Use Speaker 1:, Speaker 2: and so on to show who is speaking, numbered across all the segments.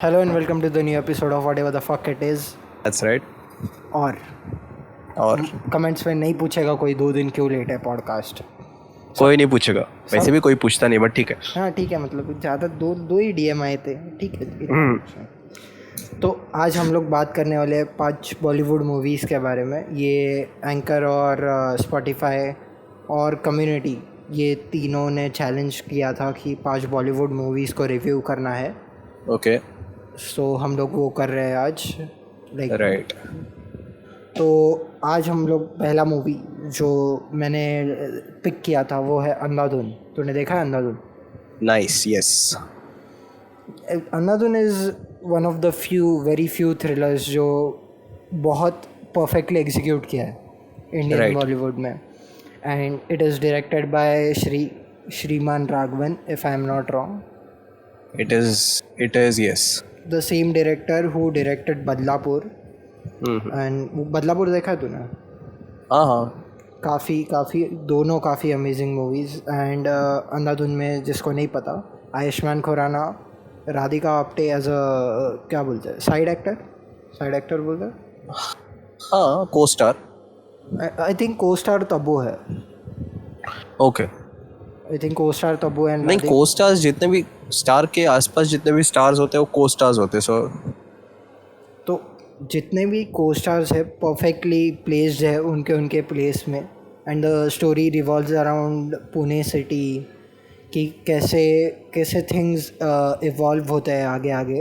Speaker 1: Hello and welcome to the new episode of whatever the fuck it is.
Speaker 2: That's right.
Speaker 1: और
Speaker 2: और
Speaker 1: comments में नहीं पूछेगा कोई 2 दिन क्यों लेट है पॉडकास्ट.
Speaker 2: कोई नहीं पूछेगा, वैसे भी कोई पूछता नहीं, बट ठीक है.
Speaker 1: हाँ ठीक है, मतलब ज़्यादा दो ही डीएम आए थे, ठीक है. तो आज हम लोग बात करने वाले हैं 5 बॉलीवुड मूवीज़ के बारे में. ये एंकर और स्पॉटिफाई और कम्युनिटी, ये तीनों ने चैलेंज किया था कि 5 बॉलीवुड मूवीज़ को रिव्यू करना है.
Speaker 2: ओके,
Speaker 1: सो हम लोग वो कर रहे हैं आज.
Speaker 2: राइट.
Speaker 1: तो आज हम लोग पहला मूवी जो मैंने पिक किया था वो है अंधाधुन. तूने देखा है Andhadhun?
Speaker 2: Nice, yes.
Speaker 1: Andhadhun is one of the very few thrillers जो बहुत परफेक्टली एग्जीक्यूट किया है इंडियन बॉलीवुड में. And it is directed by श्रीमान Raghavan, if I am not wrong.
Speaker 2: It is, yes.
Speaker 1: The same director who directed Badlapur. And Badlapur देखा है तूने?
Speaker 2: हाँ.
Speaker 1: काफ़ी दोनों काफ़ी अमेजिंग मूवीज़. एंड अंधाधुन में जिसको नहीं पता, आयुष्मान खुराना, राधिका आप्टे एज अ क्या बोलते हैं, साइड एक्टर बोलते हैं.
Speaker 2: हाँ, को स्टार.
Speaker 1: आई थिंक को स्टार तब्बू है.
Speaker 2: ओके.
Speaker 1: आई थिंक को स्टार तब्बू. एंड
Speaker 2: नहीं, को स्टार्स जितने भी स्टार के आसपास जितने भी स्टार्स होते हैं वो को स्टार्स होते हैं. सो
Speaker 1: तो जितने भी को स्टार्स है परफेक्टली प्लेस्ड है उनके प्लेस में. And the story revolves around Pune city कि कैसे थिंग्स इवॉल्व होते हैं आगे.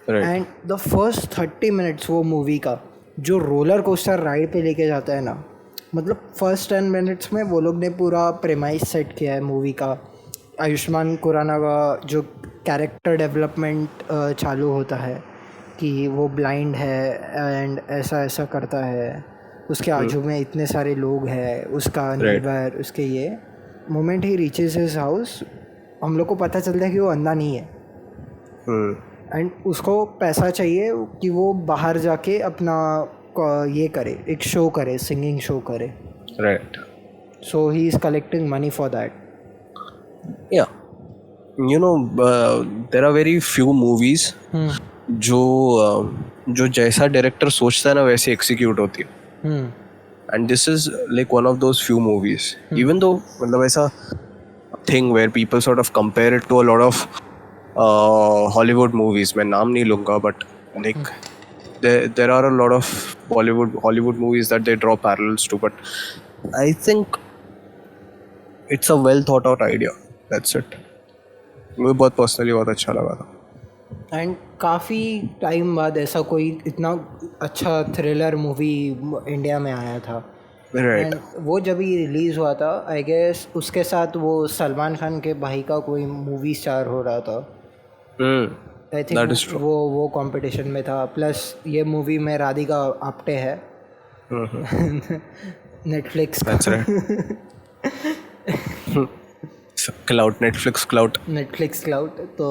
Speaker 1: एंड द फर्स्ट 30 मिनट्स वो मूवी का जो रोलर कोस्टर राइड पे लेके जाता है ना, मतलब फर्स्ट 10 मिनट्स में वो लोग ने पूरा प्रेमाइस सेट किया है मूवी का. आयुष्मान खुराना का जो कैरेक्टर डेवलपमेंट चालू होता है कि वो ब्लाइंड है एंड ऐसा करता है, उसके आजू में इतने सारे लोग हैं, उसका नेबर, उसके ये moment he reaches his house, हम लोग को पता चलता है कि वो अंधा नहीं है. एंड उसको पैसा चाहिए कि वो बाहर जाके अपना ये करे, एक शो करे, सिंगिंग शो करे.
Speaker 2: Right.
Speaker 1: So he is collecting money for that.
Speaker 2: Yeah there are very few movies जो जैसा डायरेक्टर सोचता है ना वैसे एग्जीक्यूट होती है. And this is like one of those few movies. Even though मतलब ऐसा thing where people sort of compare it to a lot of Hollywood movies. मैं नाम नहीं लूँगा, but like there are a lot of Hollywood movies that they draw parallels to, but I think it's a well thought out idea. That's it. मुझे बहुत personally बहुत अच्छा लगा था.
Speaker 1: एंड काफ़ी टाइम बाद ऐसा कोई इतना अच्छा थ्रिलर मूवी इंडिया में आया था.
Speaker 2: राइट.
Speaker 1: वो जब ही रिलीज़ हुआ था, आई गेस उसके साथ वो सलमान खान के भाई का कोई मूवी स्टार हो रहा था. आई थिंक वो कंपटीशन में था. प्लस ये मूवी में राधिका आप्टे है. Netflix cloud. तो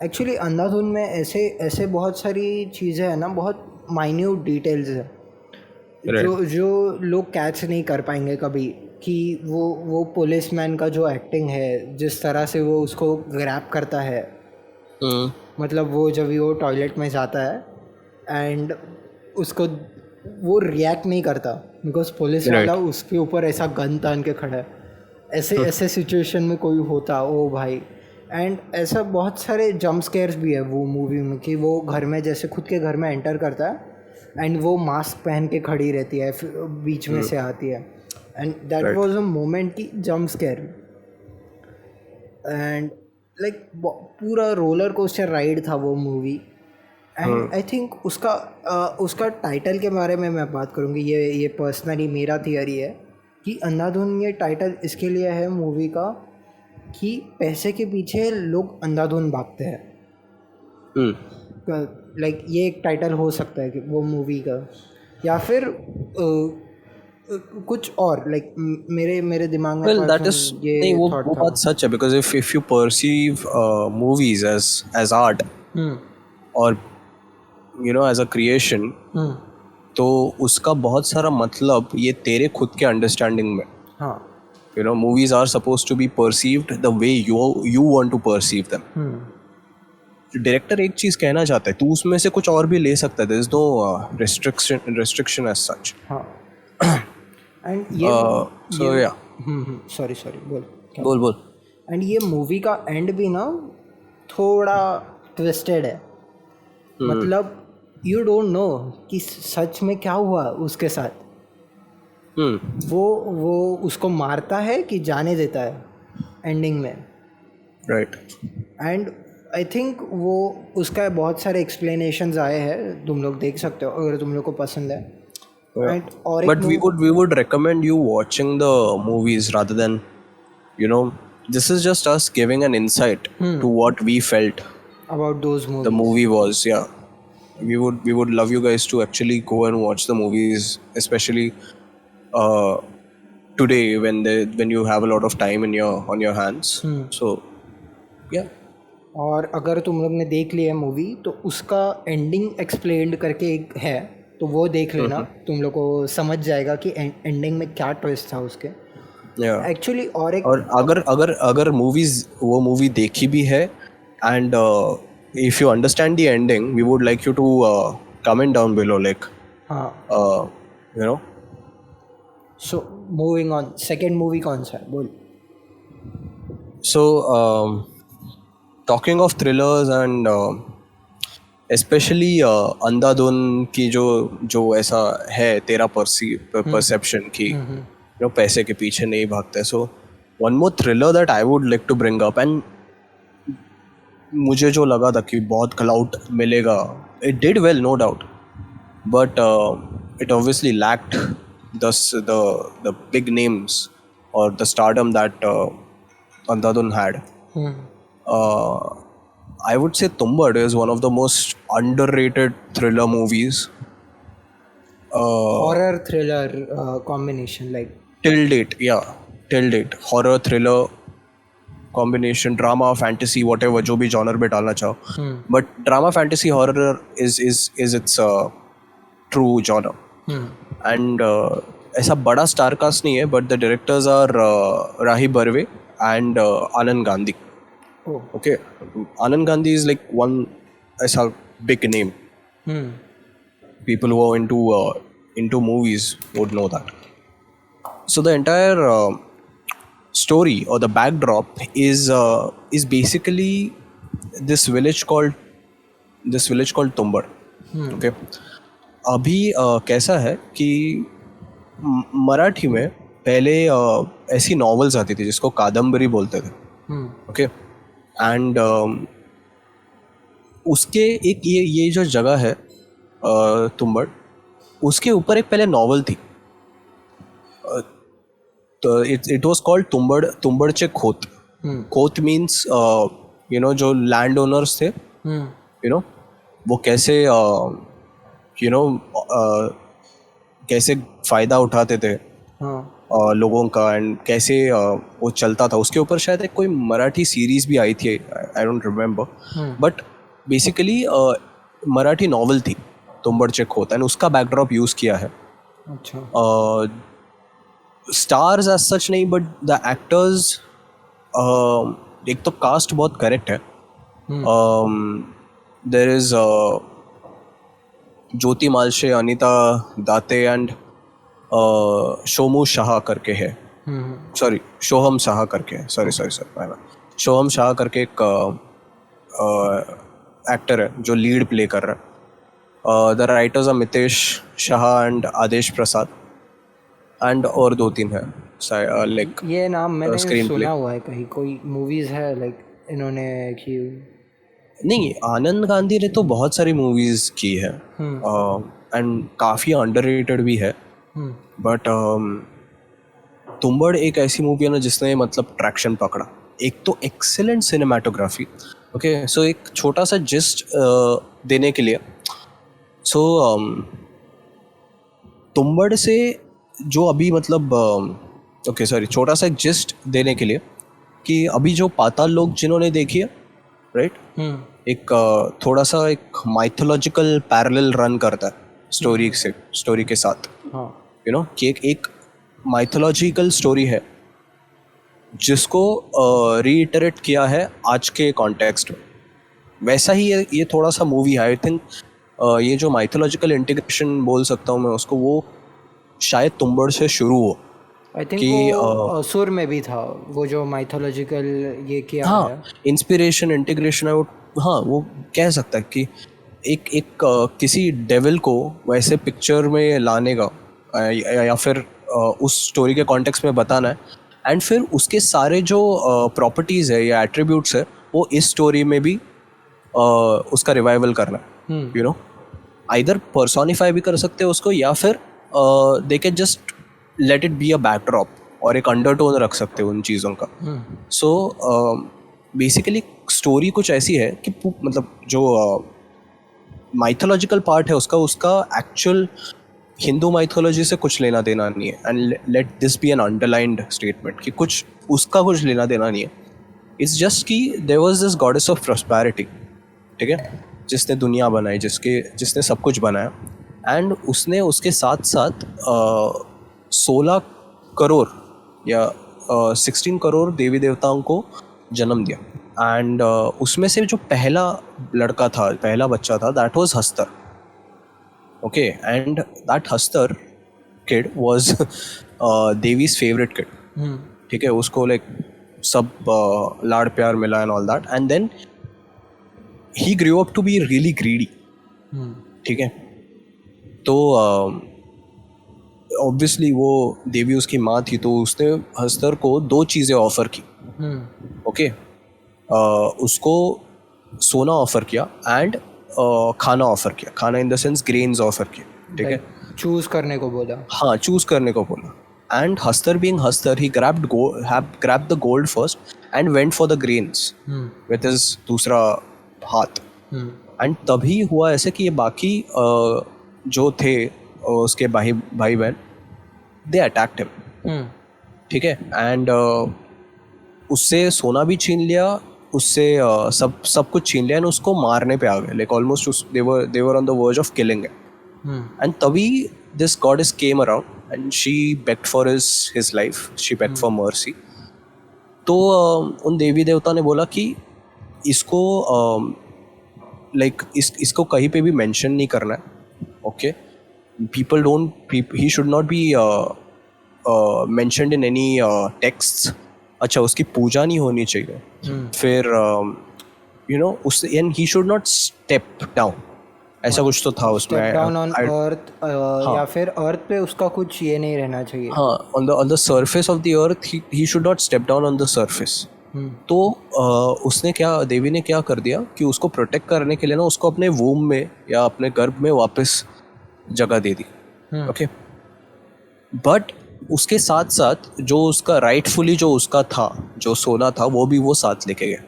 Speaker 1: एक्चुअली अंधाधुन में ऐसे बहुत सारी चीज़ें हैं ना, बहुत माइन्यूट डिटेल्स है जो लोग कैच नहीं कर पाएंगे कभी. कि वो पुलिसमैन का जो एक्टिंग है, जिस तरह से वो उसको ग्रैब करता है. मतलब वो जब वो टॉयलेट में जाता है एंड उसको वो रिएक्ट नहीं करता बिकॉज पुलिस वाला उसके ऊपर ऐसा गन तान के खड़ा है. ऐसे सिचुएशन में कोई होता, ओ भाई. एंड ऐसा बहुत सारे जंप स्केयर्स भी है वो मूवी में कि वो घर में जैसे खुद के घर में एंटर करता है एंड वो मास्क पहन के खड़ी रहती है, बीच में से आती है. And that was a moment की जंप स्केयर. एंड लाइक पूरा रोलर कोस्टर राइड था वो मूवी. एंड आई थिंक उसका टाइटल के बारे में मैं बात करूँगी. ये पर्सनली मेरा थियरी है कि अंधाधुन ये टाइटल इसके लिए है मूवी का कि पैसे के पीछे लोग अंधाधुन भागते हैं. लाइक ये एक टाइटल हो सकता है कि वो मूवी का, या फिर कुछ और लाइक मेरे दिमाग में.
Speaker 2: Well, that is नहीं, वो बात सच है. because if you perceive movies as art और as a creation, तो उसका बहुत सारा मतलब ये तेरे खुद के अंडरस्टैंडिंग में. हाँ. Movies are supposed to be perceived the way you want to perceive them. Director एक चीज कहना चाहता है, तू उसमें से कुछ और भी ले सकता है. There is no restriction as such.
Speaker 1: हाँ. एंड ये
Speaker 2: सो या
Speaker 1: सॉरी बोल
Speaker 2: बोल.
Speaker 1: एंड ये मूवी का एंड भी ना थोड़ा ट्विस्टेड है. मतलब यू डोंट नो कि सच में क्या हुआ उसके साथ. वो उसको मारता है कि जाने देता है एंडिंग में.
Speaker 2: राइट.
Speaker 1: एंड आई थिंक वो उसका बहुत सारे एक्सप्लेनेशंस आए हैं, तुम लोग देख सकते हो अगर तुम लोग को पसंद है. And और
Speaker 2: But we would recommend you watching the movies rather than, you know, this is just us giving an insight to what we felt
Speaker 1: about those movies.
Speaker 2: the movie was. Yeah, we would love you guys to actually go and watch the movies, especially today when you have a lot of time on your hands. So yeah.
Speaker 1: और अगर तुम लोग ने देख लिया है movie तो उसका एंडिंग एक्सप्लेन्ड करके एक है, तो वो देख लेना. तुम लोग को समझ जाएगा कि एंडिंग में क्या ट्विस्ट था उसके. एक्चुअली और
Speaker 2: अगर मूवीज वो मूवी देखी भी है and if you understand the ending, we would like you to comment down below, like you know.
Speaker 1: So moving on, second movie कौन सा है बोल.
Speaker 2: So talking of thrillers and especially Andhadhun की जो ऐसा है तेरा परसेप्शन की पैसे के पीछे नहीं भागता है. So one more thriller that I would like to bring up, and मुझे जो लगा था कि बहुत क्लाउड मिलेगा, it did well no doubt, but it obviously lacked the big names और the stardom that Andhadhun had. I would say Tumbad is one of the most underrated thriller movies.
Speaker 1: Horror thriller combination, like
Speaker 2: till date horror thriller combination, drama fantasy, whatever जो भी genre पे डालना चाहो, but drama fantasy horror is its true genre. And ऐसा बड़ा star cast नहीं है, but the directors are Rahi Barve and Anand Gandhi.
Speaker 1: Oh.
Speaker 2: Okay, Anand Gandhi is like one ऐसा big name. People who are into movies would know that. So the entire story or the backdrop is basically this village called Tumbad. Okay, अभी कैसा है कि मराठी में पहले ऐसी novels आती थी जिसको कादम्बरी बोलते थे. Okay. एंड उसके एक ये जो जगह है तुंबड़, उसके ऊपर एक पहले नॉवल थी. तो it was called Tumbadche Khot. Khot means you know जो लैंड ओनर्स थे, यू नो वो कैसे यू नो कैसे फ़ायदा उठाते थे लोगों का, एंड कैसे वो चलता था. उसके ऊपर शायद एक कोई मराठी सीरीज़ भी आई थी, I don't remember, but basically Marathi novel थी तुंबड़चे खोत, एंड उसका बैकड्रॉप यूज़ किया है. स्टार्स एज सच नहीं, बट द एक्टर्स, एक तो कास्ट बहुत करेक्ट है. There is Jyoti Malshe, Anita Date and Shomu Shah करके है, सॉरी शोहम शाह करके है, सॉरी शोहम शाह करके एक एक्टर है जो लीड प्ले कर रहा है. The writers are Mitesh Shah and Aadesh Prasad, and और 2-3 है लाइक.
Speaker 1: ये नाम मैंने सुना हुआ है कहीं, कोई मूवीज है लाइक इन्होंने की.
Speaker 2: नहीं, आनंद गांधी ने तो बहुत सारी मूवीज की है एंड काफ़ी अंडररेटेड भी है, बट तुंबड़ एक ऐसी मूवी है ना जिसने मतलब ट्रैक्शन पकड़ा. एक तो एक्सेलेंट सिनेमाटोग्राफी. ओके, सो एक छोटा सा जिस्ट देने के लिए, सो तुंबड़ से जो अभी मतलब ओके सॉरी छोटा सा एक जिस्ट देने के लिए कि अभी जो पाताल लोक जिन्होंने देखी है, राइट, एक थोड़ा सा एक माइथोलॉजिकल पैरेलल रन करता है स्टोरी के साथ. यू नो कि एक माइथोलॉजिकल स्टोरी है जिसको रीइटरेट किया है आज के कॉन्टेक्स्ट में. वैसा ही ये थोड़ा सा मूवी है आई थिंक। ये जो माइथोलॉजिकल इंटीग्रेशन बोल सकता हूँ मैं उसको, वो शायद तुम्बाड़ से शुरू हो।
Speaker 1: आई थिंक
Speaker 2: कि
Speaker 1: वो असुर में भी था वो जो माइथोलॉजिकल ये किया
Speaker 2: हाँ,
Speaker 1: है।
Speaker 2: इंस्पिरेशन इंटीग्रेशन है वो। हाँ, वो कह सकता है कि किसी डेविल को वैसे पिक्चर में लाने का या फिर उस स्टोरी के कॉन्टेक्स्ट में बताना है, एंड फिर उसके सारे जो प्रॉपर्टीज़ है या एट्रीब्यूट्स है वो इस स्टोरी में भी उसका रिवाइवल करना है। यू नो, आइदर पर्सोनिफाई भी कर सकते हो उसको, या फिर they can just let it be a backdrop और एक अंडरटोन रख सकते हो उन चीज़ों का। सो बेसिकली स्टोरी कुछ ऐसी है कि मतलब जो माइथोलॉजिकल पार्ट है उसका एक्चुअल हिंदू माइथोलॉजी से कुछ लेना देना नहीं है, and let this be an underlined statement कि कुछ उसका कुछ लेना देना नहीं है। इट्स जस्ट कि there was this goddess of prosperity, ठीक है, जिसने दुनिया बनाई, जिसने सब कुछ बनाया, एंड उसने उसके साथ साथ 16 करोड़ या 16 करोड़ देवी देवताओं को जन्म दिया। एंड उसमें से जो पहला लड़का था, पहला बच्चा था, that was Hastar. Okay, and that Hastar kid was देवीज फेवरेट किड। ठीक है, उसको लाइक सब लाड़ प्यार मिला and all that, and then he grew up to be really greedy. ठीक है, तो ऑब्वियसली वो देवी उसकी माँ थी, तो उसने हस्तर को 2 चीज़ें ऑफर की। ओके, उसको सोना ऑफर किया एंड खाना ऑफर किया, खाना in the sense grains offer किया। ठीक है,
Speaker 1: चूज करने को बोला।
Speaker 2: हाँ, चूज करने को बोला। And Hastar being Hastar, he grabbed the gold first and went for the grains with his दूसरा हाथ। एंड तभी हुआ ऐसे कि ये बाकी जो थे उसके भाई बहन, दे अटैक्ड हिम। ठीक है, एंड उससे सोना भी छीन लिया, उससे सब कुछ छीन लिया, एंड उसको मारने पे आ गए, like almost they were on the verge of killing him. And तभी this goddess came around and she begged for his life, she begged for mercy. तो उन देवी देवता ने बोला कि इसको इसको कहीं पे भी मेंशन नहीं करना है। Okay, he should not be mentioned in any texts। अच्छा, उसकी पूजा नहीं होनी चाहिए। फिर उस and he should not step down, ऐसा कुछ तो था उसमें।
Speaker 1: स्टेप डाउन ऑन अर्थ, या फिर अर्थ पे उसका कुछ ये नहीं रहना चाहिए।
Speaker 2: हाँ, on the surface of the earth he should not step down on the surface. तो उसने देवी ने क्या कर दिया कि उसको प्रोटेक्ट करने के लिए ना उसको अपने वूम में या अपने गर्भ में वापस जगह दे दी। ओके, बट उसके साथ साथ जो उसका राइटफुली जो उसका था, जो सोना था, वो भी वो साथ लेके गया।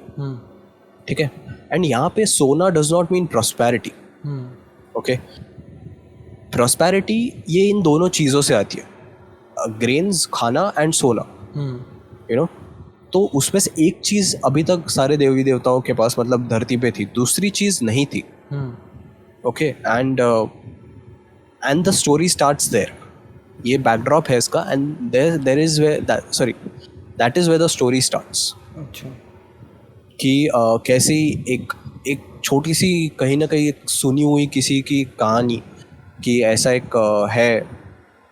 Speaker 2: ठीक है, एंड यहाँ पे सोना does not mean prosperity. Okay, prosperity ये इन दोनों चीज़ों से आती है, ग्रेन्स खाना एंड सोना। तो उसमें से एक चीज़ अभी तक सारे देवी देवताओं के पास मतलब धरती पे थी, दूसरी चीज़ नहीं थी। Okay, and the story starts there. ये बैकड्रॉप है इसका, and there is that is where the story starts.
Speaker 1: अच्छा,
Speaker 2: कि कैसी एक छोटी सी कहीं ना कहीं सुनी हुई किसी की कहानी कि ऐसा एक है,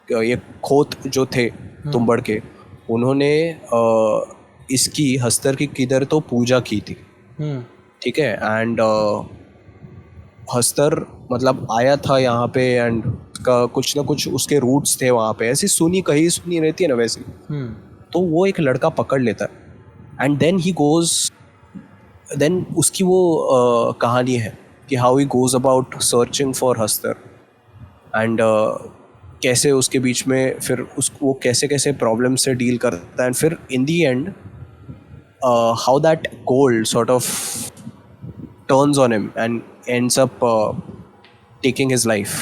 Speaker 2: ये खोत जो थे तुम्बाड़ के, उन्होंने इसकी हस्तर की किधर तो पूजा की थी। ठीक है, एंड हस्तर मतलब आया था यहाँ पे, एंड का कुछ ना कुछ उसके रूट्स थे वहाँ पे, ऐसी कहीं सुनी रहती है ना वैसे। तो वो एक लड़का पकड़ लेता है, एंड देन उसकी वो कहानी है कि how he goes about searching for Hastar, and कैसे उसके बीच में फिर वो कैसे कैसे प्रॉब्लम से डील करता है, एंड फिर in the end how that gold sort of turns on him and ends up taking his life,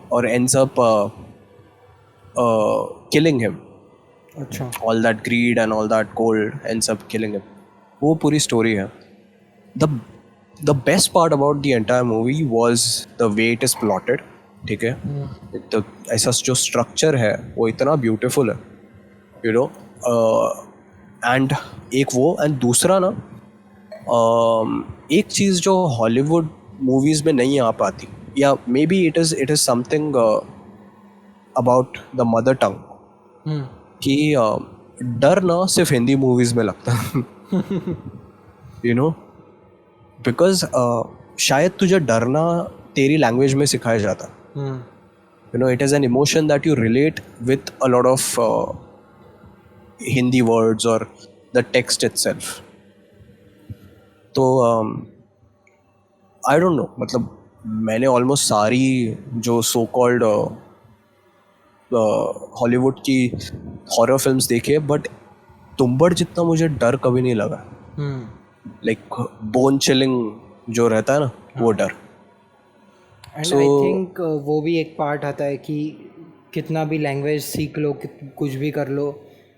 Speaker 2: or ends up killing him.
Speaker 1: अच्छा,
Speaker 2: all that greed and all that gold ends up killing him. वो पूरी story है। the best part about the entire movie was the way it is plotted। ठीक है, तो ऐसा जो structure है वो इतना ब्यूटीफुल है, एंड एक वो, एंड दूसरा ना एक चीज़ जो हॉलीवुड मूवीज़ में नहीं आ पाती, या may be it is something about the mother tongue, कि डर ना सिर्फ हिंदी मूवीज़ में लगता है. यू नो, बिकॉज शायद तुझे डरना तेरी लैंग्वेज में सिखाया जाता. You know, it is an emotion that you relate with a lot of Hindi words और द टेक्स्ट इटसेल्फ. तो आई डोंट नो, मतलब मैंने ऑलमोस्ट सारी जो सो कॉल्ड हॉलीवुड की हॉरर फिल्म्स देखे, बट तुम्बाड़ जितना मुझे डर कभी नहीं लगा. लाइक बोन चिलिंग जो रहता है ना, वो डर.
Speaker 1: एंड आई थिंक वो भी एक पार्ट आता है कि कितना भी लैंग्वेज सीख लो, कुछ भी कर लो,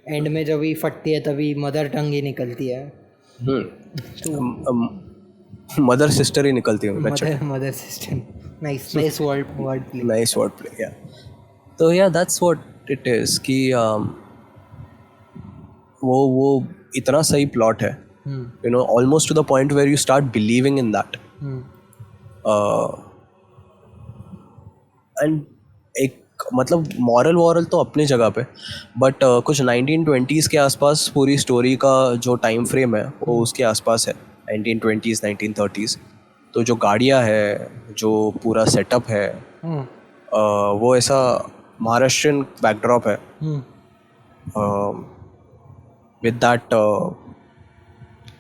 Speaker 1: एंड में जब भी फटती है तभी मदर टंग ही निकलती है.
Speaker 2: मदर सिस्टर ही निकलती है.
Speaker 1: Mother sister. Nice word play.
Speaker 2: Nice word play, या. तो या दैट्स व्हाट इट इज कि वो इतना सही प्लॉट है, you know, almost to the point where you start believing in that. And एक मतलब मॉरल तो अपनी जगह पे, बट कुछ 1920s के आसपास पूरी स्टोरी का जो टाइम फ्रेम है वो उसके आसपास है, 1920s 1930s. तो जो गाड़ियाँ है, जो पूरा सेटअप है, वो ऐसा महाराष्ट्रियन बैकड्रॉप है, with that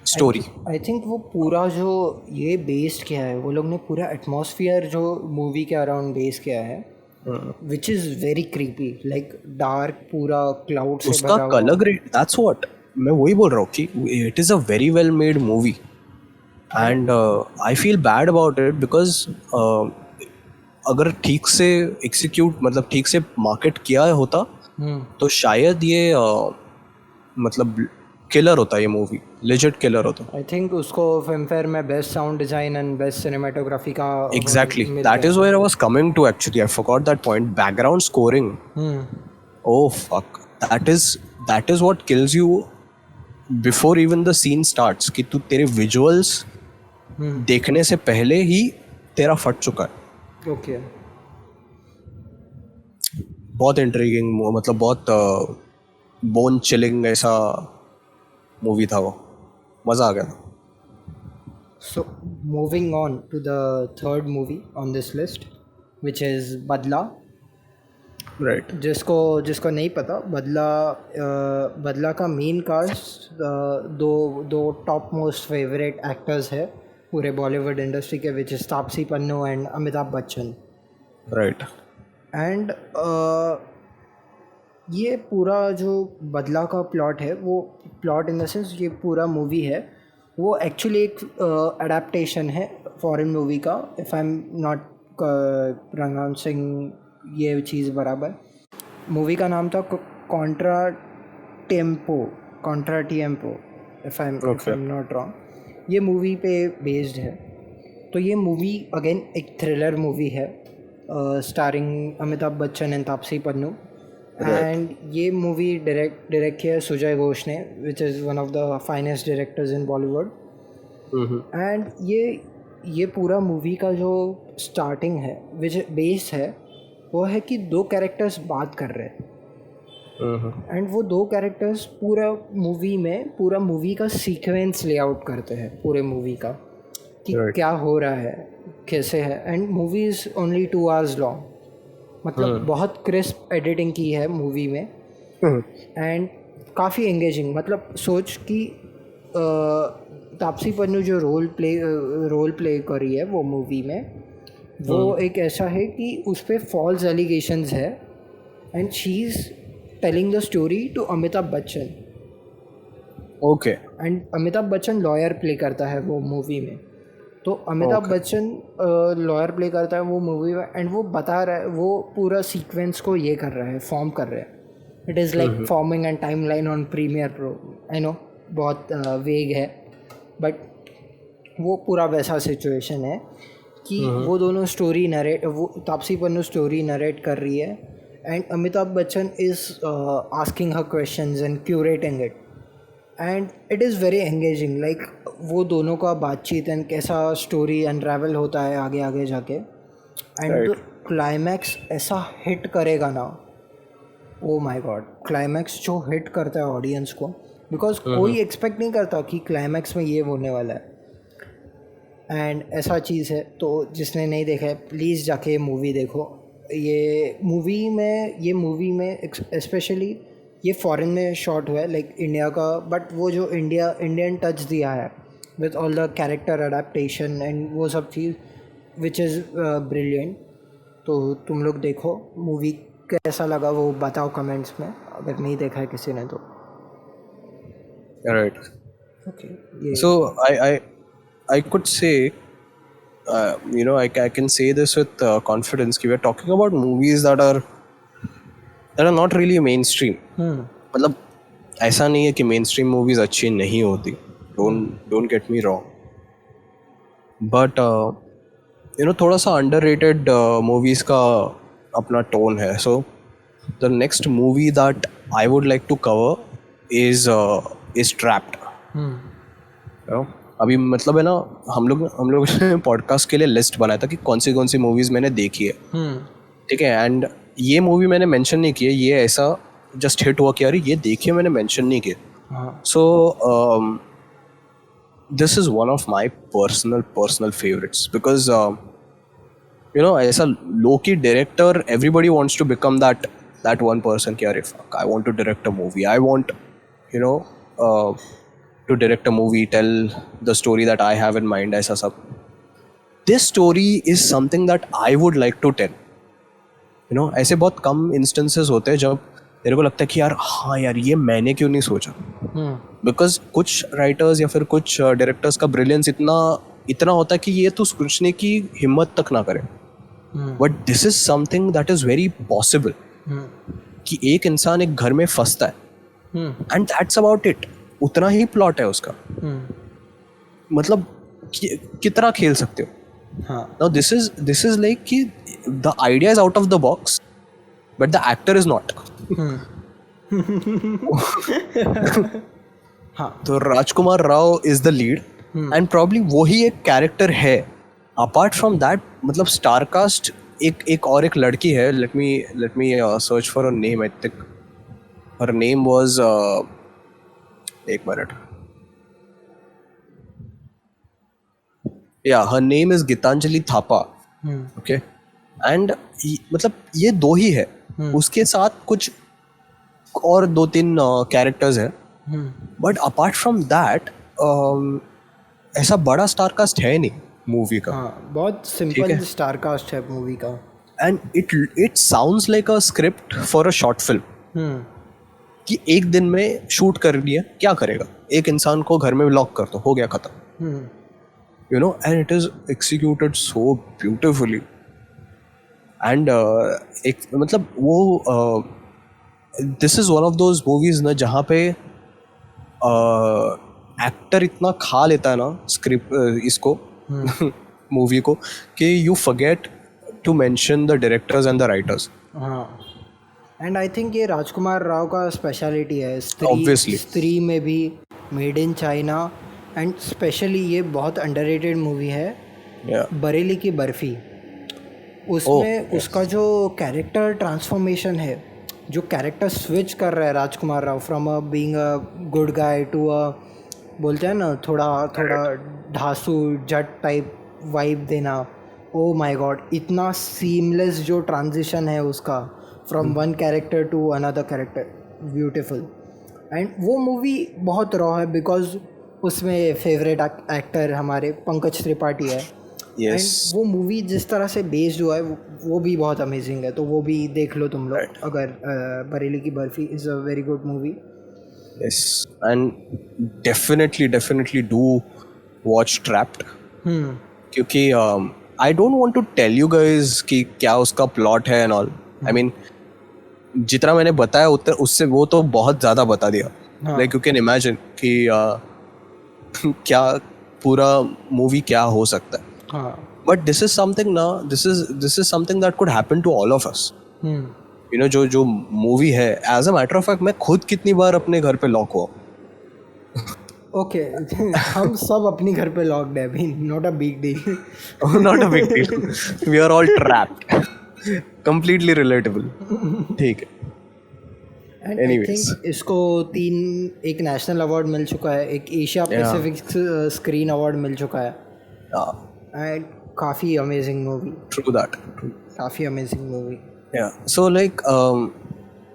Speaker 2: story.
Speaker 1: I think वो पूरा जो ये बेस्ड किया है, वो लोग ने पूरा एटमॉस्फियर जो मूवी के अराउंड बेस किया है, which is very creepy, like dark, पूरा क्लाउड से
Speaker 2: उसका कलर ग्रेड, दैट्स व्हाट मैं वही बोल रहा हूँ कि it is a very well made movie. And I feel bad about it because अगर ठीक से एग्जीक्यूट, मतलब ठीक से मार्केट किया होता, तो शायद ये मतलब किलर होता, ये मूवी लेजिट किलर होता.
Speaker 1: आई थिंक उसको फिल्म फेयर में best sound design and best cinematography का
Speaker 2: exactly, that is where I was coming to. Actually I forgot that point. Background scoring, oh fuck, that is what kills you before even the scene starts, कि तू तेरे visuals देखने से पहले ही तेरा फट चुका है.
Speaker 1: ओके.
Speaker 2: बहुत इंट्रीगिंग, मतलब बहुत बोन चिलिंग ऐसा मूवी था वो. मज़ा आ गया.
Speaker 1: So moving on to the third movie on this list, which is बदला.
Speaker 2: राइट.
Speaker 1: जिसको नहीं पता, बदला का मेन कास्ट दो टॉप मोस्ट फेवरेट एक्टर्स है पूरे बॉलीवुड इंडस्ट्री के, which is Taapsee Pannu and Amitabh Bachchan.
Speaker 2: Right.
Speaker 1: And ये पूरा जो बदला का प्लॉट है, वो प्लॉट इन द सेंस ये पूरा मूवी है, वो एक्चुअली एक अडेप्टेशन है फॉरेन मूवी का, if I am not pronouncing ये चीज़ बराबर. मूवी का नाम था Contra tempo, if I am not wrong. ये मूवी पे बेस्ड है. तो ये मूवी अगेन एक थ्रिलर मूवी है, starring Amitabh Bachchan and Taapsee Pannu. And ये मूवी डायरेक्ट किया सुजय घोष ने, which is one of the finest directors in Bollywood. And ये पूरा मूवी का जो स्टार्टिंग है, विच बेस है, वो है कि दो कैरेक्टर्स बात कर रहे हैं. एंड वो दो कैरेक्टर्स पूरा मूवी का सीक्वेंस लेआउट करते हैं पूरे मूवी का, कि क्या हो रहा है, कैसे है. And movie is only 2 hours long. मतलब बहुत क्रिस्प एडिटिंग की है मूवी में, एंड काफ़ी एंगेजिंग. मतलब सोच कि तापसी पन्नू जो रोल प्ले कर रही है वो मूवी में, वो एक ऐसा है कि उस पर फॉल्स एलिगेशंस है, and she is telling the story to Amitabh Bachchan.
Speaker 2: Okay.
Speaker 1: And Amitabh Bachchan lawyer play करता है वो मूवी में. तो अमिताभ बच्चन लॉयर प्ले करता है वो मूवी में, एंड वो बता रहा है, वो पूरा सीक्वेंस को ये कर रहा है, फॉर्म कर रहा है. It is like forming and timeline on premiere pro. I know बहुत वेग है, बट वो पूरा वैसा सिचुएशन है कि वो दोनों स्टोरी वो तापसी पन्नू स्टोरी नरेट कर रही है, and Amitabh Bachchan is asking her questions and curating it. And it is very engaging, like वो दोनों का बातचीत एंड कैसा स्टोरी अनरावल होता है आगे आगे जाके, एंड क्लाइमैक्स ऐसा हिट करेगा ना, ओ माय गॉड, क्लाइमैक्स जो हिट करता है ऑडियंस को, बिकॉज कोई एक्सपेक्ट नहीं करता कि क्लाइमैक्स में ये होने वाला है, एंड ऐसा चीज़ है। तो जिसने नहीं देखा है प्लीज़ जाके मूवी देखो। ये मूवी में स्पेशली ये फॉरेन में शॉट हुआ है, लाइक इंडिया का, बट वो जो इंडियन टच दिया है with all the character adaptation and वो सब चीज़ विच इज़ ब्रिलियंट। तो तुम लोग देखो मूवी, कैसा लगा वो बताओ कमेंट्स में, अगर नहीं देखा है किसी ने तो।
Speaker 2: Right.
Speaker 1: Okay,
Speaker 2: So I could say, I can say this with confidence. We are talking about movies that are not really mainstream. मतलब ऐसा नहीं है कि mainstream movies अच्छी नहीं होती. Don't get me wrong. But थोड़ा सा underrated movies का अपना tone है. So the next movie that I would like to cover is Trapped. अभी मतलब है ना, हम लोग ने पॉडकास्ट के लिए लिस्ट बनाया था कि कौन सी मूवीज मैंने देखी है, ठीक है, एंड ये मूवी मैंने मेंशन नहीं की है, ये ऐसा जस्ट हिट हुआ कि यार ये देखिए, मैंने मेंशन नहीं किया। So this is one of my personal favourites because ऐसा low key director, everybody wants to become that one person कि अरे fuck, I want to direct a movie, I want to direct a movie, tell the story that I have in mind, ऐसा सब. This story is something that I would like to tell. ऐसे बहुत कम instances होते हैं जब मेरे को लगता है कि यार हाँ यार ये मैंने क्यों नहीं सोचा. Because कुछ writers या फिर कुछ directors का brilliance इतना होता है कि ये तो सोचने की हिम्मत तक ना करे. But this is something that is very possible. कि एक इंसान एक घर में फंसता है and that's about it. उतना ही प्लॉट है उसका. मतलब कितना खेल सकते हो. नाउ दिस इज लाइक कि the idea is out of the box but the actor is not. तो Rajkummar Rao is the lead and probably वही एक कैरेक्टर है. अपार्ट फ्रॉम दैट मतलब स्टारकास्ट एक लड़की है. Let me search for a name. I think her name was, एक minute, yeah her name is Geetanjali Thapa. Okay, and मतलब ये दो ही है. उसके साथ कुछ और 2-3 कैरेक्टर्स हैं, बट अपार्ट फ्रॉम दैट ऐसा बड़ा स्टारकास्ट है नहीं मूवी का.
Speaker 1: बहुत सिंपल स्टारकास्ट है मूवी का.
Speaker 2: And it sounds like a script for a short film कि एक दिन में शूट कर लिया, क्या करेगा, एक इंसान को घर में लॉक कर दो, हो गया खत्म. And it is executed so beautifully. And एक मतलब वो this is one of those movies ना जहाँ पे एक्टर इतना खा लेता है ना स्क्रिप्ट इसको मूवी को कि you forget to mention the directors and the writers.
Speaker 1: And I think ये राजकुमार राव का स्पेशलिटी है. स्त्री में भी, made in China, and specially ये बहुत अंडररेटेड मूवी है बरेली की बर्फी. उसमें उसका जो कैरेक्टर ट्रांसफॉर्मेशन है, जो कैरेक्टर स्विच कर रहा है Rajkummar Rao from a being a good guy to a, बोलते हैं ना, थोड़ा धांसू जट टाइप वाइब देना. ओ माय गॉड, इतना सीमलेस जो ट्रांजिशन है उसका from one character to another character, beautiful. And वो मूवी बहुत रॉ है बिकॉज उसमें फेवरेट एक्टर हमारे पंकज त्रिपाठी है. एंड वो मूवी जिस तरह से बेस्ड हुआ है वो भी बहुत अमेजिंग है. तो वो भी देख लो तुम लोग अगर. बरेली की barfi is a very good movie.
Speaker 2: Yes, and definitely do watch Trapped. क्योंकि I don't want to tell you guys कि क्या उसका प्लॉट है and all. I mean, जितना मैंने बताया उससे वो तो बहुत ज़्यादा बता दिया. Like you can imagine कि क्या पूरा मूवी क्या हो सकता है. But this is something ना, this is something that could happen to all of us. जो मूवी है, as a matter of fact मैं खुद कितनी बार अपने घर पे लॉक हुआ.
Speaker 1: ओके हम सब अपनी घर पे लॉक्ड है अभी, not a big deal.
Speaker 2: Not a big deal, we are all trapped. Completely relatable. ठीक है.
Speaker 1: And I
Speaker 2: Anyways.
Speaker 1: थिंक इसको 3 एक नेशनल अवार्ड मिल चुका है, एक एशिया पैसिफिक स्क्रीन अवार्ड मिल चुका है. एंड काफ़ी अमेजिंग मूवी.
Speaker 2: True that.
Speaker 1: काफ़ी amazing movie.
Speaker 2: Yeah. So like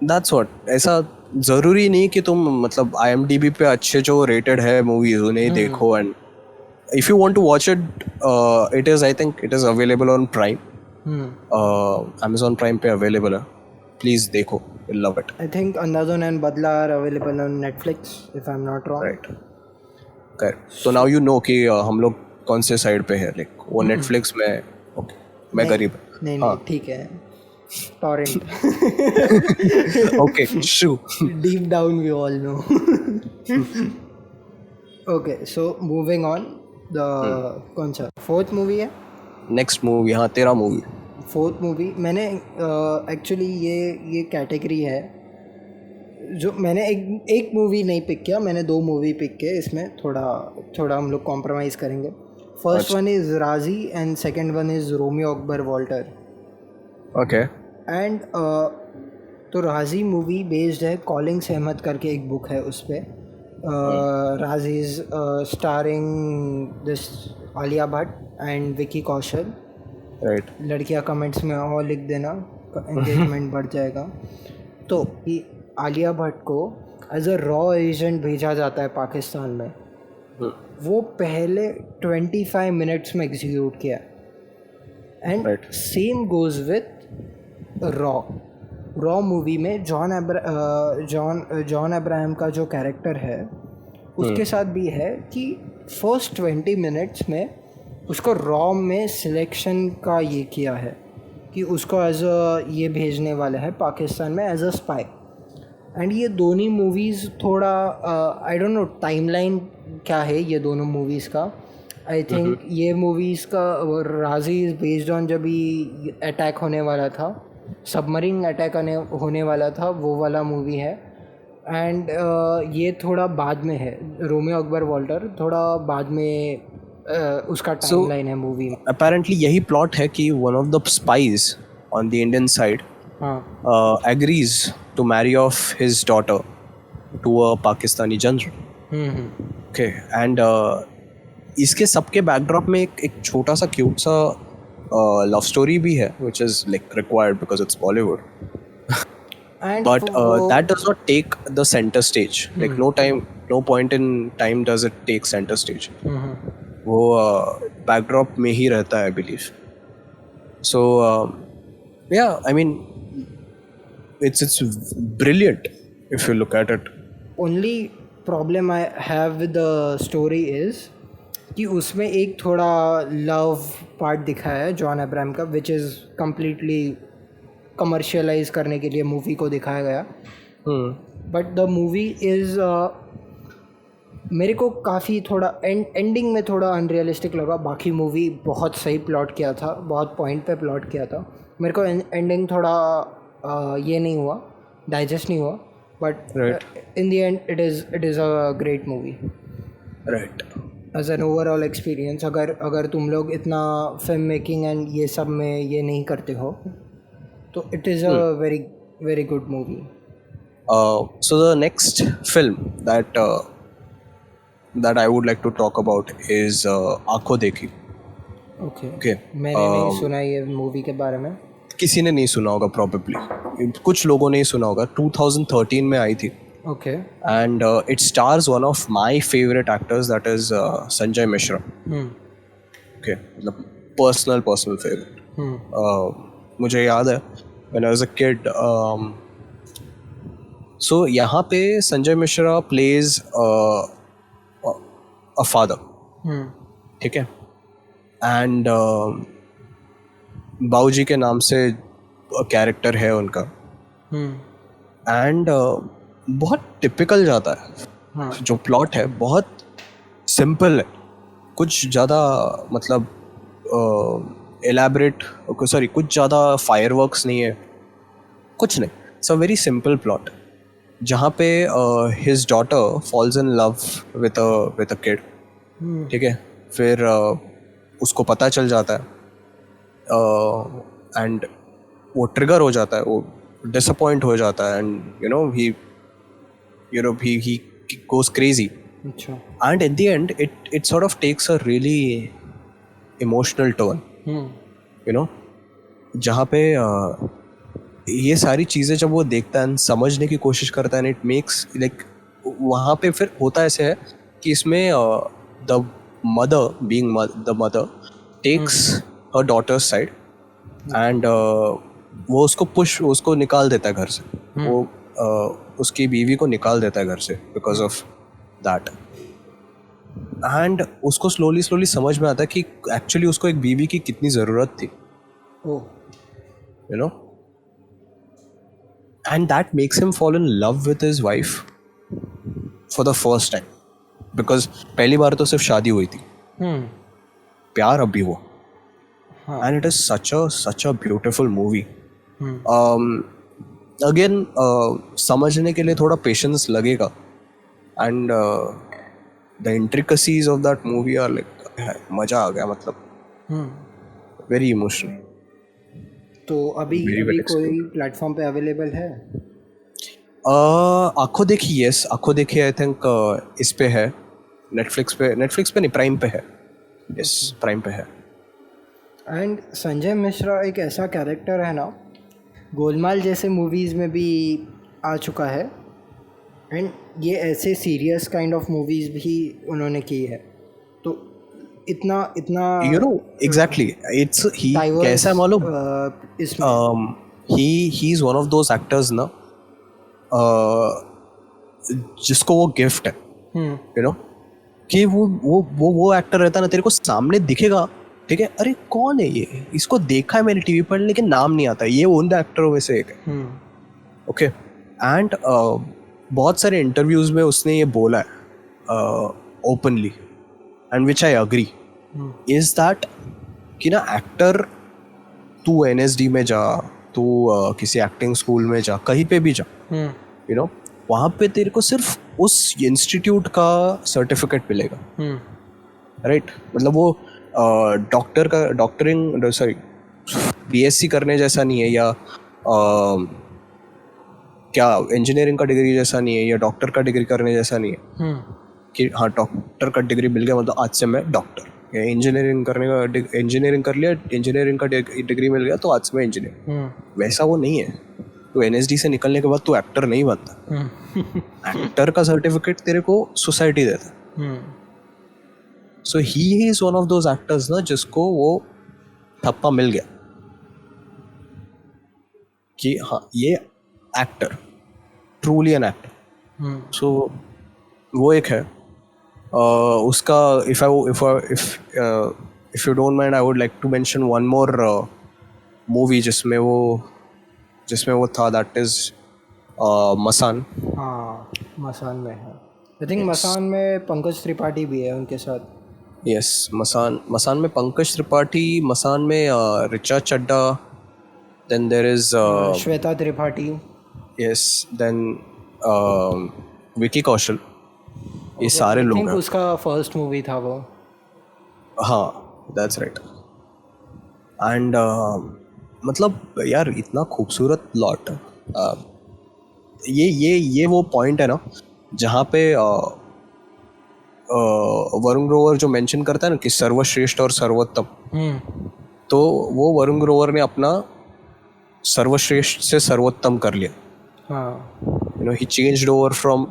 Speaker 2: that's what. ऐसा ज़रूरी नहीं कि तुम मतलब IMDb पे अच्छे जो रेटेड है मूवीज उन्हें देखो. And if you want to watch it, I think it is available on Prime. Amazon Prime पे available है. Please देखो, you'll love it.
Speaker 1: I think Andhadhun and Badla are available on Netflix if I'm not wrong.
Speaker 2: Right. Correct. So now you know कि हम लोग कौन से side पे है. Like वो Netflix में, okay, मैं गरीब.
Speaker 1: नहीं ठीक है. Torrent.
Speaker 2: Okay, true.
Speaker 1: Deep down we all know. Okay, so moving on. कौन सा 4th मूवी है?
Speaker 2: Next movie, हाँ तेरा मूवी.
Speaker 1: 4th मूवी मैंने एक्चुअली ये कैटेगरी है जो मैंने एक मूवी नहीं पिक किया, मैंने 2 मूवी पिक किए. इसमें थोड़ा हम लोग कॉम्प्रोमाइज़ करेंगे. फर्स्ट वन इज़ राजी and second one is Romeo Akbar Walter.
Speaker 2: Okay.
Speaker 1: And तो राजी मूवी बेस्ड है कॉलिंग्स अहमद करके एक बुक है उस पर. राजी is starring this Alia Bhatt and Vicky Kaushal.
Speaker 2: Right.
Speaker 1: लड़कियां कमेंट्स में और लिख देना, एंगेजमेंट बढ़ जाएगा. तो ये आलिया भट्ट को एज अ रॉ एजेंट भेजा जाता है पाकिस्तान में. वो पहले 25 मिनट्स में एग्जीक्यूट किया. And same goes with raw movie में जॉन अब्राहम का जो कैरेक्टर है उसके साथ भी है कि फर्स्ट 20 मिनट्स में उसको रॉ में सिलेक्शन का ये किया है कि उसको एज अ ये भेजने वाले हैं पाकिस्तान में एज अ स्पाई. एंड ये दोनों मूवीज़ थोड़ा आई डोंट नो टाइमलाइन क्या है ये दोनों मूवीज़ का. आई थिंक ये मूवीज़ का राजी इज़ बेस्ड ऑन जब भी अटैक होने वाला था, सबमरीन अटैक होने वाला था, वो वाला मूवी है. एंड ये थोड़ा बाद में है. रोमियो अकबर वॉल्टर थोड़ा बाद में उसका टाइमलाइन है मूवी में.
Speaker 2: अपेरेंटली यही प्लॉट है कि one of the spies on the Indian side agrees to marry off his daughter to a Pakistani general. Okay, and इसके सबके बैकड्रॉप में एक छोटा सा क्यूट सा लव स्टोरी भी है which is like required because it's Bollywood. But that does not take the center stage. Like no point in time does it take center stage. वो बैकड्रॉप में ही रहता है I believe. So yeah, I mean it's brilliant if you look at it.
Speaker 1: Only problem I have with the story is कि उसमें एक थोड़ा love part दिखाया है जॉन अब्राहम का विच इज़ कम्प्लीटली कमर्शियलाइज करने के लिए मूवी को दिखाया गया. बट द मूवी इज़ मेरे को काफ़ी थोड़ा एंडिंग में थोड़ा अनरियलिस्टिक लगा. बाकी मूवी बहुत सही प्लॉट किया था, बहुत पॉइंट पे प्लॉट किया था. मेरे को एंडिंग थोड़ा ये नहीं हुआ, डाइजेस्ट नहीं हुआ. But in the end it is a great movie.
Speaker 2: Right.
Speaker 1: As an overall experience अगर तुम लोग इतना फिल्म मेकिंग एंड ये सब में ये नहीं करते हो तो it is a very very good movie.
Speaker 2: So the next film that I would like to talk about is आँखों देखी.
Speaker 1: ओके. मैंने नहीं सुना ये मूवी के बारे में.
Speaker 2: किसी ने नहीं सुना होगा probably, कुछ लोगों ने ही सुना होगा. 2013 में आई थी.
Speaker 1: Okay.
Speaker 2: And it stars one of my favorite actors, that is Sanjay Mishra. Okay, मतलब personal favorite. मुझे याद है when I was a kid. So यहाँ पे Sanjay Mishra plays a father. ठीक है. And बाऊजी के नाम से कैरेक्टर है उनका. एंड बहुत टिपिकल जाता है. जो प्लॉट है बहुत सिंपल है, कुछ ज़्यादा मतलब एलैबरेट कुछ ज़्यादा फायरवर्क्स नहीं है, कुछ नहीं. It's a very simple plot. जहाँ पे his daughter falls in love with a kid, ठीक है, फिर उसको पता चल जाता है एंड वो ट्रिगर हो जाता है, वो डिसअपॉइंट हो जाता है एंड he goes crazy.
Speaker 1: अच्छा.
Speaker 2: And in the end it sort of takes a really emotional turn, you know, जहाँ पे ये सारी चीज़ें जब वो देखता है समझने की कोशिश करता है, इट मेक्स लाइक वहाँ पे फिर होता ऐसे है कि इसमें the mother being the mother takes her daughter's side and वो उसको निकाल देता है घर से, वो उसकी बीवी को निकाल देता है घर से बिकॉज ऑफ दैट. एंड उसको स्लोली स्लोली समझ में आता है कि एक्चुअली उसको एक बीवी की कितनी ज़रूरत थी, you know, and that makes him fall in love with his wife for the first time, because पहली बार तो सिर्फ शादी हुई थी, प्यार अब भी हुआ. And it is such a beautiful movie. Again समझने के लिए थोड़ा पेशेंस लगेगा and the intricacies of that movie are like मज़ा आ गया, मतलब वेरी इमोशनल.
Speaker 1: तो अभी कोई प्लेटफॉर्म पे अवेलेबल है?
Speaker 2: आँखों देखी, यस, आँखों देखी आई थिंक इस पे है, नेटफ्लिक्स पे नहीं, प्राइम पे है. यस, प्राइम पे है.
Speaker 1: एंड संजय मिश्रा एक ऐसा कैरेक्टर है ना, गोलमाल जैसे मूवीज़ में भी आ चुका है एंड ये ऐसे सीरियस काइंड ऑफ मूवीज़ भी उन्होंने की है, तो इतना
Speaker 2: एग्जैक्टली इट्स ही कैसा मालूम, ही is one of those actors ना जिसको वो गिफ्ट है, यू नो, कि वो एक्टर रहता है ना, तेरे को सामने दिखेगा, ठीक है, अरे कौन है ये, इसको देखा है मैंने टीवी पर लेकिन नाम नहीं आता, ये उन एक्टरों में से एक है. ओके. एंड बहुत सारे इंटरव्यूज में उसने ये बोला है openly, and which I agree, is that कि ना एक्टर, तू NSD में जा, तू किसी एक्टिंग स्कूल में जा, कहीं पे भी जा, यू नो, वहाँ पे तेरे को सिर्फ उस इंस्टीट्यूट का सर्टिफिकेट मिलेगा, राइट. मतलब वो BSc करने जैसा नहीं है, या क्या इंजीनियरिंग का डिग्री जैसा नहीं है, या डॉक्टर का डिग्री करने जैसा नहीं है कि हाँ डॉक्टर का डिग्री मिल गया मतलब आज से मैं डॉक्टर, या इंजीनियरिंग कर लिया, इंजीनियरिंग का डिग्री मिल गया तो आज से मैं इंजीनियर. वैसा वो नहीं है. तो NSD से निकलने के बाद तू एक्टर नहीं बनता. एक्टर का सर्टिफिकेट तेरे को सोसाइटी देता. So he is one of those actors ना जिसको वो थप्पा मिल गया कि हाँ ये actor, truly an actor. So वो एक है उसका. If you don't mind I would like to mention one more movie जिसमें वो था, दैट इज मसान.
Speaker 1: हाँ, मसान में है. आई थिंक मसान में पंकज त्रिपाठी भी है उनके साथ.
Speaker 2: यस, मसान में पंकज त्रिपाठी, मसान में Richa Chadha, then there is
Speaker 1: Shweta Tripathi.
Speaker 2: Yes, then Vicky Kaushal. ये सारे लोग हैं.
Speaker 1: उसका फर्स्ट मूवी था वो.
Speaker 2: हाँ, दैट्स राइट. एंड मतलब यार इतना खूबसूरत प्लॉट. ये वो पॉइंट है ना जहाँ पे वरुण ग्रोवर जो मेंशन करता है ना कि सर्वश्रेष्ठ और सर्वोत्तम, तो वो वरुण ग्रोवर ने अपना सर्वश्रेष्ठ से सर्वोत्तम कर लिया. You know, he changed over from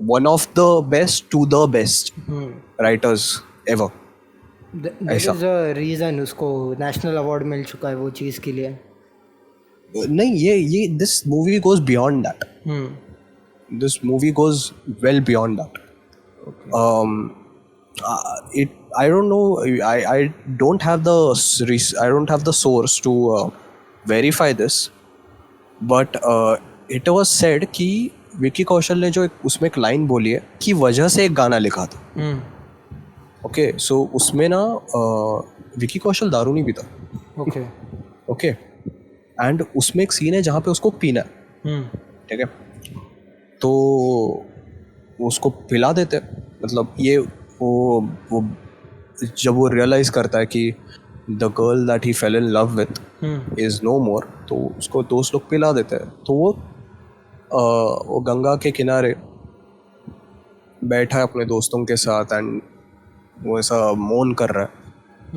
Speaker 2: one of the best to the best writers ever.
Speaker 1: There is a reason उसको नेशनल अवार्ड मिल चुका है वो चीज़ के लिए.
Speaker 2: नहीं, ये this movie goes beyond that. This movie goes well beyond that. I don't know. I don't have the source to verify this, but it was said कि विकी कौशल ने जो उसमें एक लाइन बोली है कि वजह से एक गाना लिखा था. ओके, सो उसमें ना विकी कौशल दारू नहीं पीता. ओके, एंड उसमें एक सीन है जहाँ पे उसको पीना है, ठीक है, तो उसको पिला देते हैं. मतलब ये वो जब वो रियलाइज़ करता है कि the girl that he fell in love with is no more, तो उसको दोस्त लोग पिला देते हैं. तो वो गंगा के किनारे बैठा है अपने दोस्तों के साथ एंड वो ऐसा मौन कर रहा है.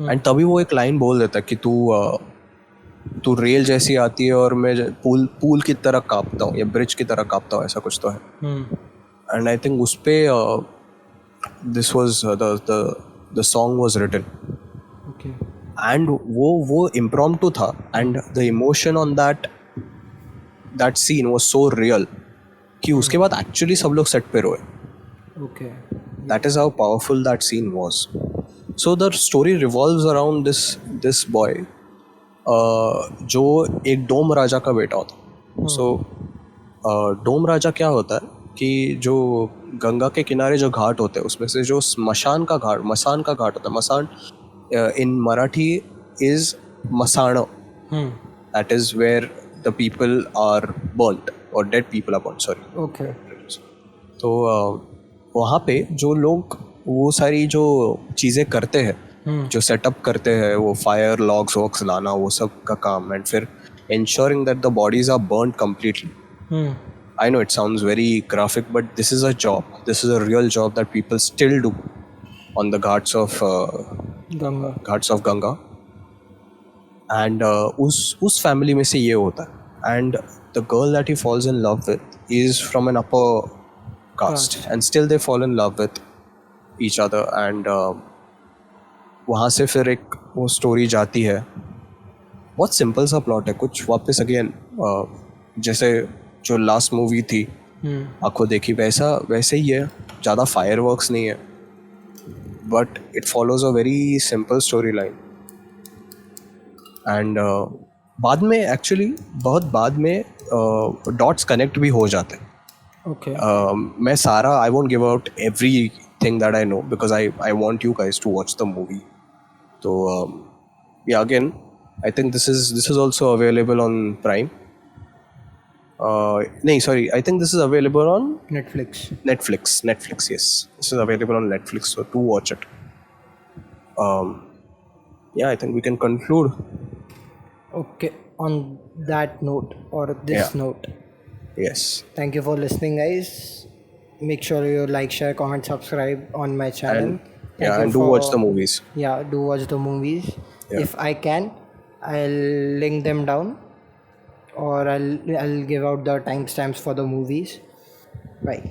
Speaker 2: एंड तभी वो एक लाइन बोल देता है कि तू रेल जैसी आती है और मैं पूल की तरह कांपता हूँ या ब्रिज की तरह कांपता हूँ, ऐसा कुछ तो है. एंड आई थिंक उस पे this was the song was written.
Speaker 1: Okay.
Speaker 2: And वो इम्प्रॉम्प्टू था and the emotion on that scene was so real कि उसके बाद एक्चुअली सब लोग सेट पे रोए.
Speaker 1: ओके.
Speaker 2: That is how powerful that scene was. So the story revolves around this boy, जो एक डोम राजा का बेटा होता. So डोम राजा क्या होता है कि जो गंगा के किनारे जो घाट होते हैं उसमें से जो मसान का घाट होता है. मसान in Marathi is masana. That is where the people are burnt or dead people are burnt. Sorry.
Speaker 1: Okay.
Speaker 2: तो वहाँ पे जो लोग वो सारी जो चीज़ें करते हैं, जो सेटअप करते हैं, वो फायर लॉग्स वॉक्स लाना, वो सब का काम, एंड फिर ensuring that the bodies are burnt completely. I know it sounds very graphic, but this is a job. This is a real job that people still do on the ghats of Ganga. And उस family में से ये होता है. And the girl that he falls in love with is from an upper caste, and still they fall in love with each other. And वहाँ से फिर एक वो स्टोरी जाती है. बहुत सिंपल सा प्लॉट है. कुछ वापस अगेन जैसे जो लास्ट मूवी थी आंखों देखी वैसे ही है. ज़्यादा फायर वर्क्स नहीं है, but it follows a very simple story line. And बाद में एक्चुअली बहुत बाद में डॉट्स कनेक्ट भी हो जाते हैं.
Speaker 1: Okay.
Speaker 2: मैं सारा I won't give out everything that I know because I want you guys to watch the movie. तो yeah again I think this is also available on Prime. नहीं sorry, I think this is available on Netflix. Yes, this is available on Netflix, so do watch it. Yeah, I think we can conclude.
Speaker 1: Okay, on that note or this note.
Speaker 2: Yes.
Speaker 1: Thank you for listening, guys. Make sure you like, share, comment, subscribe on my channel.
Speaker 2: And do watch the movies.
Speaker 1: Yeah, do watch the movies.
Speaker 2: Yeah.
Speaker 1: If I can, I'll link them down, or I'll give out the timestamps for the movies. Bye.